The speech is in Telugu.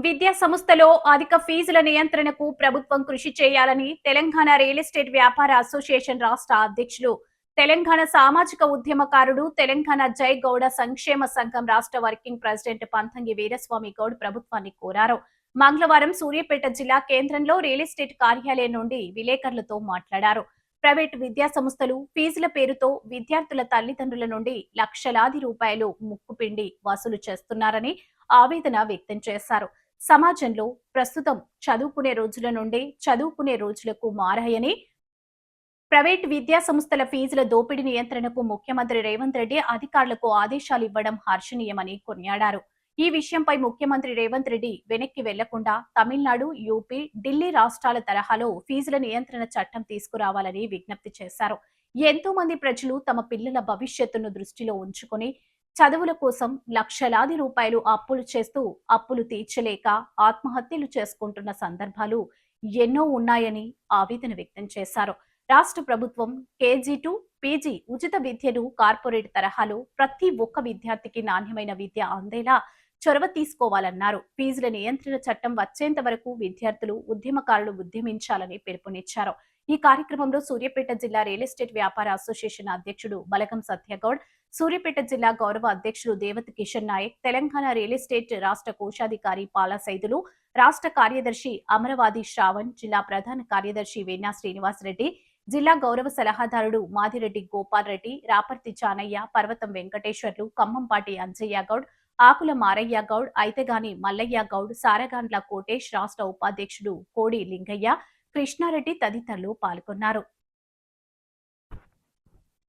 విద్యా సంస్థలో అధిక ఫీజుల నియంత్రణకు ప్రభుత్వం కృషి చేయాలని తెలంగాణ రియల్ ఎస్టేట్ వ్యాపార అసోసియేషన్ రాష్ట్ర అధ్యక్షులు, తెలంగాణ సామాజిక ఉద్యమకారుడు, తెలంగాణ జై గౌడ సంక్షేమ సంఘం రాష్ట్ర వర్కింగ్ ప్రెసిడెంట్ పంతంగి వీరస్వామి గౌడ్ ప్రభుత్వాన్ని కోరారు. మంగళవారం సూర్యాపేట జిల్లా కేంద్రంలో రియల్ ఎస్టేట్ కార్యాలయం నుండి విలేకరులతో మాట్లాడారు. ప్రైవేటు విద్యా సంస్థలు ఫీజుల పేరుతో విద్యార్థుల తల్లిదండ్రుల నుండి లక్షలాది రూపాయలు ముక్కుపిండి వసూలు చేస్తున్నారని ఆవేదన వ్యక్తం చేశారు. సమాజంలో ప్రస్తుతం చదువుకునే రోజుల నుండి చదువుకునే రోజులకు మారాయని, ప్రైవేట్ విద్యా సంస్థల ఫీజుల దోపిడీ నియంత్రణకు ముఖ్యమంత్రి రేవంత్ రెడ్డి అధికారులకు ఆదేశాలు ఇవ్వడం హర్షణీయమని కొనియాడారు. ఈ విషయంపై ముఖ్యమంత్రి రేవంత్ రెడ్డి వెనక్కి వెళ్లకుండా తమిళనాడు, యూపీ, ఢిల్లీ రాష్ట్రాల తరహాలో ఫీజుల నియంత్రణ చట్టం తీసుకురావాలని విజ్ఞప్తి చేశారు. ఎంతో మంది ప్రజలు తమ పిల్లల భవిష్యత్తును దృష్టిలో ఉంచుకొని చదువుల కోసం లక్షలాది రూపాయలు అప్పులు చేస్తూ అప్పులు తీర్చలేక ఆత్మహత్యలు చేసుకుంటున్న సందర్భాలు ఎన్నో ఉన్నాయని ఆవేదన వ్యక్తం చేశారు. రాష్ట్ర ప్రభుత్వం కేజీ టు పీజీ ఉచిత విద్యను కార్పొరేట్ తరహాలో ప్రతి ఒక్క విద్యార్థికి నాణ్యమైన విద్య అందేలా చొరవ తీసుకోవాలన్నారు. ఫీజుల నియంత్రణ చట్టం వచ్చేంత వరకు విద్యార్థులు, ఉద్యమకారులు ఉద్యమించాలని పిలుపునిచ్చారు. ఈ కార్యక్రమంలో సూర్యాపేట జిల్లా రియల్ ఎస్టేట్ వ్యాపార అసోసియేషన్ అధ్యక్షుడు బలగం సత్యగౌడ్, సూర్యాపేట జిల్లా గౌరవ అధ్యక్షుడు దేవతి కిషన్ నాయక్, తెలంగాణ రియల్ ఎస్టేట్ రాష్ట్ర కోశాధికారి పాలా సైదులు, రాష్ట్ర కార్యదర్శి అమరవాది శ్రావణ్, జిల్లా ప్రధాన కార్యదర్శి వేనా శ్రీనివాస్ రెడ్డి, జిల్లా గౌరవ సలహాదారుడు మాదిరెడ్డి గోపాల్ రెడ్డి, రాపర్తి చానయ్య, పర్వతం వెంకటేశ్వర్లు, ఖమ్మంపాటి అంజయ్య గౌడ్, ఆకుల మారయ్య గౌడ్, ఐతగాని మల్లయ్య గౌడ్, సారగాండ్ల కోటేష్, రాష్ట్ర ఉపాధ్యక్షుడు కోడి లింగయ్య, కృష్ణారెడ్డి తదితరులు పాల్గొన్నారు.